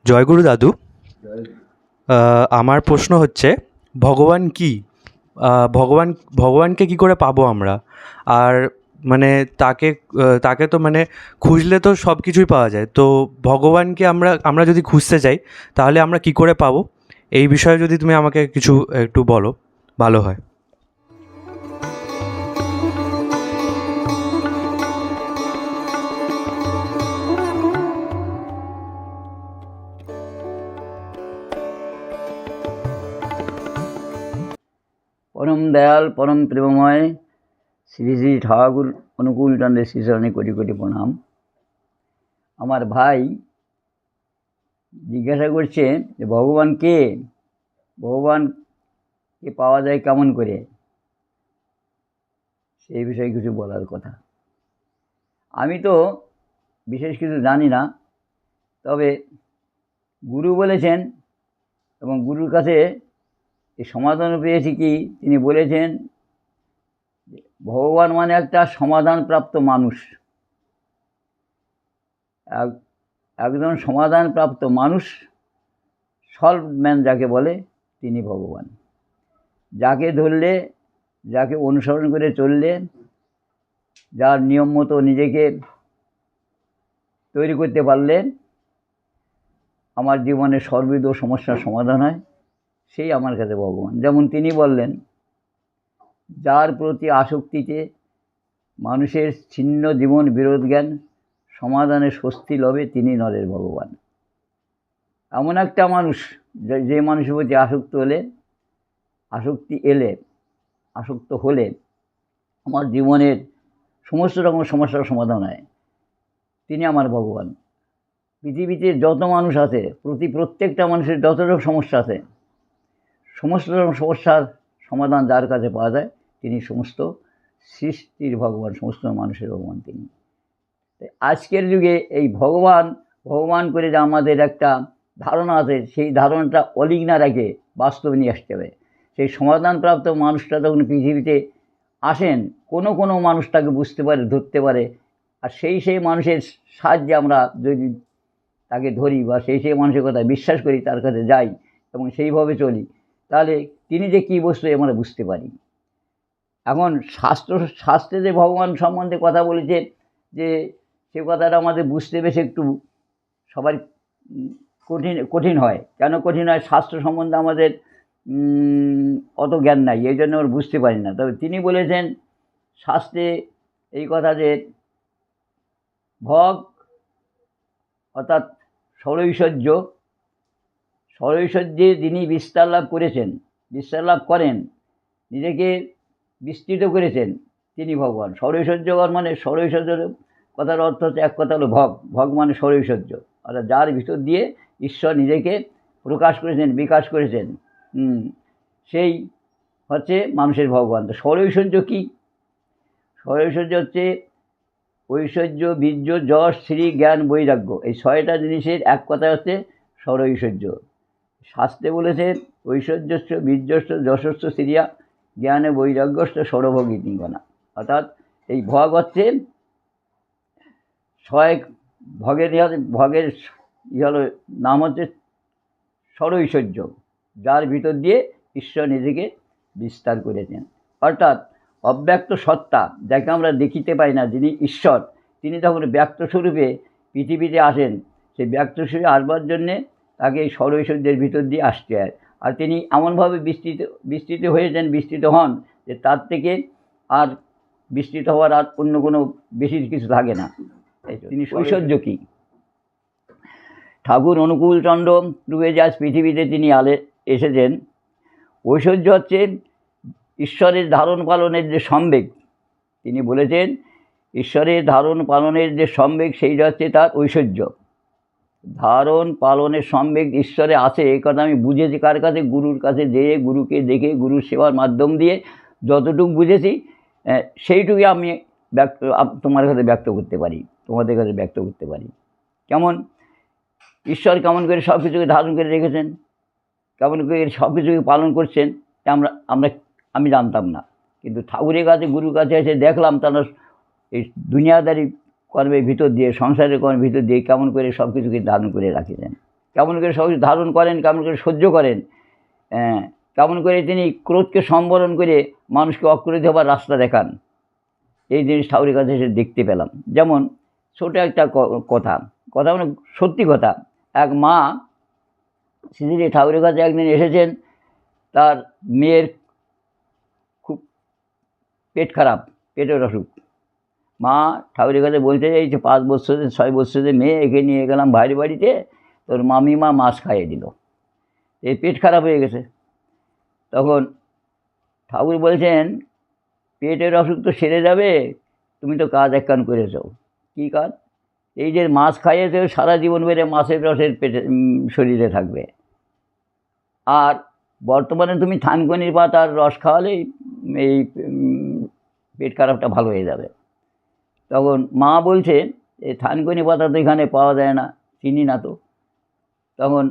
জয়গুরু দাদু। আমার প্রশ্ন হচ্ছে, ভগবান কি? ভগবানকে কী করে পাবো আমরা? আর মানে তাকে তো মানে খুঁজলে তো সব কিছুই পাওয়া যায়। তো ভগবানকে আমরা যদি খুঁজতে যাই, তাহলে আমরা কী করে পাবো? এই বিষয়ে যদি তুমি আমাকে কিছু একটু বলো, ভালো হয়। পরম দয়াল পরম প্রেমময় শ্রী শ্রী ঠাকুর অনুকূল চন্দ্রের শ্রীচরণে কোটি কোটি প্রণাম। আমার ভাই জিজ্ঞাসা করছে যে ভগবান কে, ভগবানকে পাওয়া যায় কেমন করে, সেই বিষয়ে কিছু বলার কথা। আমি তো বিশেষ কিছু জানি না, তবে গুরু বলেছেন এবং গুরুর কাছে এই সমাধানও পেয়েছি কি, তিনি বলেছেন ভগবান মানে একটা সমাধানপ্রাপ্ত মানুষ। একজন সমাধানপ্রাপ্ত মানুষ, সলভ ম্যান যাকে বলে, তিনি ভগবান। যাকে ধরলে, যাকে অনুসরণ করে চললে, যার নিয়ম মতো নিজেকে তৈরি করতে পারলে আমার জীবনের সর্ববিধ সমস্যার সমাধান হয়, সেই আমার কাছে ভগবান। যেমন তিনি বললেন, যার প্রতি আসক্তিতে মানুষের ছিন্ন জীবন বিরোধ জ্ঞান সমাধানে স্বস্তি লবে, তিনি নরের ভগবান। এমন একটা মানুষ, যে মানুষের প্রতি আসক্ত হলে আমার জীবনের সমস্ত রকম সমস্যার সমাধান হয়, তিনি আমার ভগবান। পৃথিবীতে যত মানুষ আছে, প্রত্যেকটা মানুষের যত রকম সমস্যা আছে, সমস্ত রকম সমস্যার সমাধান যার কাছে পাওয়া যায়, তিনি সমস্ত সৃষ্টির ভগবান, সমস্ত মানুষের ভগবান তিনি। আজকের যুগে এই ভগবান করে যে আমাদের একটা ধারণা আছে, সেই ধারণাটা অলিক না রেখে বাস্তবে নিয়ে আসতে হবে। সেই সমাধানপ্রাপ্ত মানুষটা যখন পৃথিবীতে আসেন, কোনো মানুষ তাকে বুঝতে পারে, ধরতে পারে, আর সেই মানুষের সাহায্যে আমরা যদি তাকে ধরি বা সেই মানুষের কথা বিশ্বাস করি, তার কাছে যাই এবং সেইভাবে চলি, তাহলে তিনি যে কী বস্তু আমরা বুঝতে পারি। এখন শাস্ত্রে যে ভগবান সম্বন্ধে কথা বলেছে, যে সে কথাটা আমাদের বুঝতে বেশ একটু সবার কঠিন হয়। কেন কঠিন হয়? শাস্ত্র সম্বন্ধে আমাদের অত জ্ঞান নাই, এই জন্য আমরা বুঝতে পারি না। তবে তিনি বলেছেন শাস্ত্রে এই কথা যে ভগ অর্থাৎ ষড়ৈশ্বর্যে যিনি বিস্তার লাভ করেন, নিজেকে বিস্তৃত করেছেন, তিনি ভগবান। ষড়ৈশ্বর্যকর মানে, ষড়ৈশ্বর্যের কথার অর্থ হচ্ছে, এক কথা হলো ভগ মানে ষড়ৈশ্বর্য, অর্থাৎ যার ভিতর দিয়ে ঈশ্বর নিজেকে প্রকাশ করেছেন, বিকাশ করেছেন, সেই হচ্ছে মানুষের ভগবান। তো ষড়ৈশ্বর্য কী? ষড়ৈশ্বর্য হচ্ছে ঐশ্বর্য, বীর্য, যশ, শ্রী, জ্ঞান, বৈরাগ্য। এই 6টা জিনিসের এক কথা হচ্ছে ষড়ৈশ্বর্য। শাস্ত্রে বলেছে ঐশ্বর্যস্য, বীর্যস্য, যশস্য, শ্রিয়া, জ্ঞানে, বৈরাগ্যস্য, ষড়ভোগীতিঙ্গনা। অর্থাৎ এই ভগ হচ্ছে ভগের হলো নাম হচ্ছে ষড়ৈশ্বর্য, যার ভিতর দিয়ে ঈশ্বর নিজেকে বিস্তার করেছেন। অর্থাৎ অব্যক্ত সত্তা, যাকে আমরা দেখিতে পাই না, যিনি ঈশ্বর, তিনি যখন ব্যক্ত স্বরূপে পৃথিবীতে আসেন, সেই ব্যক্ত স্বরূপে আসবার জন্যে তাকে এই ষড়ৈশ্বর্যের ভিতর দিয়ে আসতে হয়। আর তিনি এমনভাবে বিস্তৃত হন যে তার থেকে আর বিস্তৃত হওয়ার আর অন্য কোনো বেশি কিছু থাকে না। তিনি ঐশ্বর্য কী? ঠাকুর অনুকূল চন্দ্র রূপে যে আজ পৃথিবীতে তিনি এসেছেন, ঐশ্বর্য হচ্ছে ঈশ্বরের ধারণ পালনের যে সম্বেগ। তিনি বলেছেন ঈশ্বরের ধারণ পালনের যে সম্বেগ, সেইটা হচ্ছে তার ঐশ্বর্য। ধারণ পালনের সম্বেগ ঈশ্বরে আছে, এই কথা আমি বুঝেছি কার কাছে? গুরুর কাছে যেয়ে, গুরুকে দেখে, গুরুর সেবার মাধ্যম দিয়ে যতটুকু বুঝেছি, সেইটুকুই আমি তোমার কাছে ব্যক্ত করতে পারি, তোমাদের কাছে ব্যক্ত করতে পারি। কেমন ঈশ্বর কেমন করে সব কিছুকে ধারণ করে রেখেছেন, কেমন করে সব কিছুকে পালন করছেন, আমি জানতাম না। কিন্তু ঠাকুরের কাছে, গুরুর কাছে এসে দেখলাম তারা এই দুনিয়াদারি কর্মের ভিতর দিয়ে, সংসারের কর্মের ভিতর দিয়ে কেমন করে সব কিছুকে ধারণ করে রাখেছেন। কেমন করে সব কিছু ধারণ করেন, কেমন করে সহ্য করেন, কেমন করে তিনি ক্রোধকে সম্বরণ করে মানুষকে অক্রোধ হবার রাস্তা দেখান। এই জিনিস ঠাকুরের কাছে এসে দেখতে পেলাম। যেমন ছোটো একটা কথা মানে সত্যি কথা, এক মা শ্রী ঠাকুরের কাছে একদিন এসেছেন, তার মেয়ের খুব পেট খারাপ, পেটের অসুখ। মা ঠাকুরের কাছে বলতে চাইছে 5 বছরের 6 বছরের মেয়ে, একে নিয়ে গেলাম ভাইয়ের বাড়িতে, তোর মামিমা মাছ খাইয়ে দিল, এই পেট খারাপ হয়ে গেছে। তখন ঠাকুর বলছেন, পেটের অসুখ তো সেরে যাবে, তুমি তো কাজ একখান করেছো। কী কাজ? এই যে মাছ খাইয়েছে, সারা জীবন বেড়ে মাছের রসের পেটে শরীরে থাকবে। আর বর্তমানে তুমি থানকুনির পাতার রস খাওয়ালেই এই পেট খারাপটা ভালো হয়ে যাবে। তখন মা বলছে, এই থানকুনি পাতা তো এখানে পাওয়া যায় না, চিনি না তো। তখন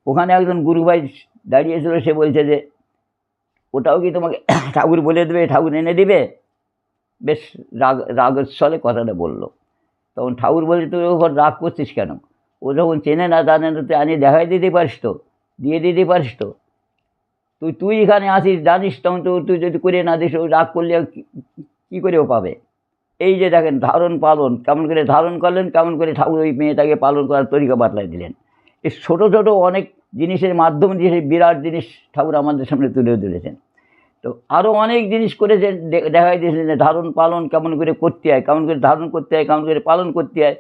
ওখানে একজন গুরুভাই দাঁড়িয়েছিল, সে বলছে যে ওটাও কি তোমাকে ঠাকুর বলে দেবে, ঠাকুর এনে দিবে? বেশ রাগের ছলে কথাটা বললো। তখন ঠাকুর বলছে, তুই ওখানে রাগ করছিস কেন? ও যখন চেনে না জানে না, তুই আনি দেখাই দিতে পারিস তো, দিয়ে দিতে পারিস তো। তুই এখানে আসিস, জানিস, তখন তো তুই যদি করে না দিস, ওই রাগ করলে কী করে ও পাবে? এই যে দেখেন ধারণ পালন, কেমন করে ধারণ করলেন, কেমন করে ঠাকুর ওই মেয়েটাকে পালন করার তরিকা বাতলাই দিলেন। এই ছোটো ছোটো অনেক জিনিসের মাধ্যমে যে বিরাট জিনিস ঠাকুর আমাদের সামনে তুলে ধরেছেন। তো আরও অনেক জিনিস করেছেন, দেখাই দিয়েছেন যে ধারণ পালন কেমন করে করতে হয়, কেমন করে ধারণ করতে হয়, কেমন করে পালন করতে হয়।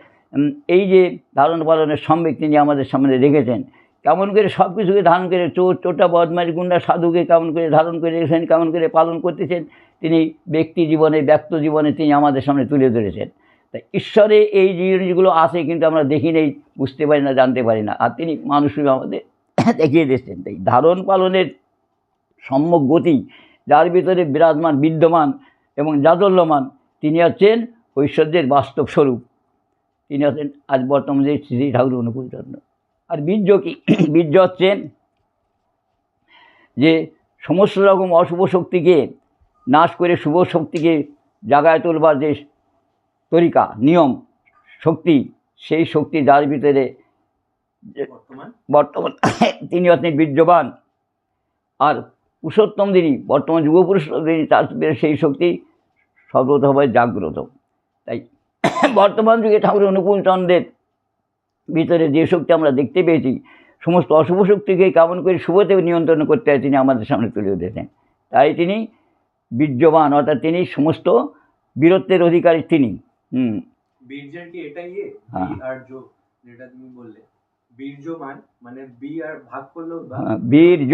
এই যে ধারণ পালনের সম্বেক তিনি আমাদের সামনে রেখেছেন, কেমন করে সব কিছুকে ধারণ করে, চোর চোটা বদমাইশ গুন্ডা সাধুকে কেমন করে ধারণ করে রেখেছেন, কেমন করে পালন করতেছেন, তিনি ব্যক্তি জীবনে ব্যক্ত জীবনে তিনি আমাদের সামনে তুলে ধরেছেন। তাই ঈশ্বরে এই জিনিসগুলো আছে, কিন্তু আমরা দেখি নেই, বুঝতে পারি না, জানতে পারি না, আর তিনি মানুষকে আমাদের দেখিয়ে দিচ্ছেন। তাই ধারণ পালনের সম্যক গতি যার ভিতরে বিরাজমান, বিদ্যমান এবং জাজল্যমান, তিনি হচ্ছেন ঐশ্বর্যের বাস্তব স্বরূপ। তিনি হচ্ছেন আজ বর্তমানে শ্রী ঠাকুর অনুকূল চন্দ্র। আর বীর্য কি? বীর্য হচ্ছেন যে সমস্ত রকম অশুভ শক্তিকে নাশ করে শুভ শক্তিকে জাগায় তোলবার যে তরিকা, নিয়ম, শক্তি, সেই শক্তি যার ভিতরে বর্তমান তিনি হচ্ছেন বীর্যবান। আর পুরুষোত্তম যিনি, বর্তমান যুব পুরুষোত্তম যিনি, তার সেই শক্তি সর্বতভাবে জাগ্রত। তাই বর্তমান যুগে ঠাকুর অনুকূল চন্দ্রের ভিতরে যে শক্তি আমরা দেখতে পেয়েছি, সমস্ত অশুভ শক্তিকে কেমন করে শুভতে নিয়ন্ত্রণ করতে হয়, তিনি আমাদের সামনে তুলে ধরেছেন। তাই তিনি বীর্যবান, অর্থাৎ তিনি সমস্ত বীরত্বের অধিকারী তিনি। বীর্যের কি এটাই আর যো যেটা তুমি বললে বীর্যমান, মানে বি আর ভাগ করলো বীর্য,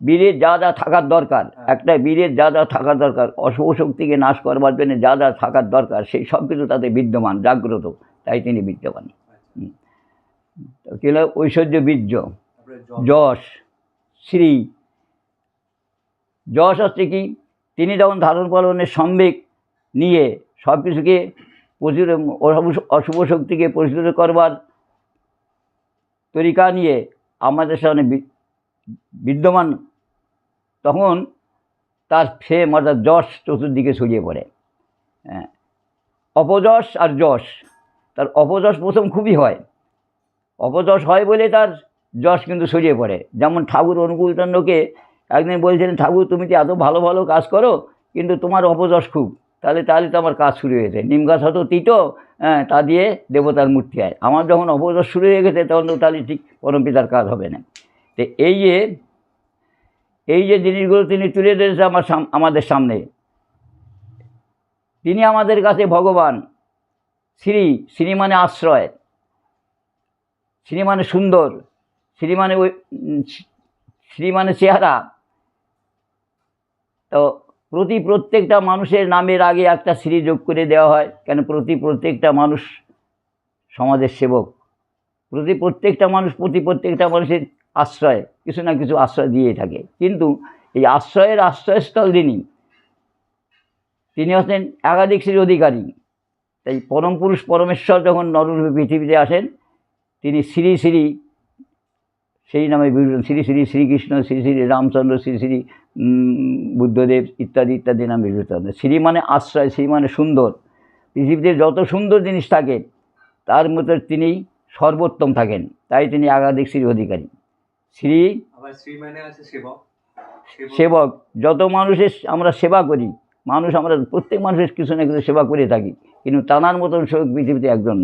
বীরের যা যা থাকার দরকার, একটা বীরের যা যা থাকার দরকার, অশুভ শক্তিকে নাশ করবার জন্য যা যা থাকার দরকার, সেই সব কিছু তাতে বিদ্যমান, জাগ্রত, তাই তিনি বিদ্যমান। কি হলো? ঐশ্বর্য, বীর্য, যশ, শ্রী। যশ হচ্ছে কি? তিনি যখন ধারণ পালনের সম্বেক নিয়ে সব কিছুকে প্রচুর অশুভ শক্তিকে প্রচুর করবার তরিকা নিয়ে আমাদের সামনে বিদ্যমান, তখন তার ফেম অর্থাৎ যশ চতুর্দিকে ছড়িয়ে পড়ে। অপযশ আর যশ, তার অপযশ প্রথম খুবই হয়, অপযশ হয় বলে তার যশ কিন্তু ছড়িয়ে পড়ে। যেমন ঠাকুর অনুকূলচন্দ্রকে একদিন বলছিলেন, ঠাকুর তুমি তো এত ভালো ভালো কাজ করো, কিন্তু তোমার অপযশ খুব, তাহলে তো আমার কাজ শুরু হয়েছে, নিম গাছ হতো তিতো, তা দিয়ে দেবতার মূর্তি হয়, আমার যখন অপযশ শুরু হয়ে গেছে, তখন তো তাহলে ঠিক পরমপিতার কাজ হবে না। তো এই যে জিনিসগুলো তিনি তুলে ধরেছে আমাদের সামনে, তিনি আমাদের কাছে ভগবান। শ্রী মানে আশ্রয়, শ্রী মানে সুন্দর, শ্রী মানে চেহারা। তো প্রত্যেকটা মানুষের নামের আগে একটা শ্রী যোগ করে দেওয়া হয়, কেন? প্রত্যেকটা মানুষ সমাজের সেবক, প্রত্যেকটা মানুষের আশ্রয়, কিছু না কিছু আশ্রয় দিয়ে থাকে। কিন্তু এই আশ্রয়স্থল তিনি হচ্ছেন একাধিক শ্রীর অধিকারী। তাই পরম পুরুষ পরমেশ্বর যখন নররূপে পৃথিবীতে আসেন, তিনি শ্রী সেই নামে বিভূষণ, শ্রী শ্রীকৃষ্ণ, শ্রী রামচন্দ্র, শ্রী বুদ্ধদেব ইত্যাদি নামে বিভূষণ। শ্রী মানে আশ্রয়, শ্রী মানে সুন্দর। পৃথিবীতে যত সুন্দর জিনিস থাকে তার মধ্যে তিনি সর্বোত্তম থাকেন, তাই তিনি একাধিক শ্রী অধিকারী। শ্রী আবার শ্রী মানে আছে সেবক, সেবক, যত মানুষের আমরা সেবা করি, আমরা প্রত্যেক মানুষের কিছু না কিছু সেবা করে থাকি, কিন্তু তানার মতন সেবক পৃথিবীতে একজন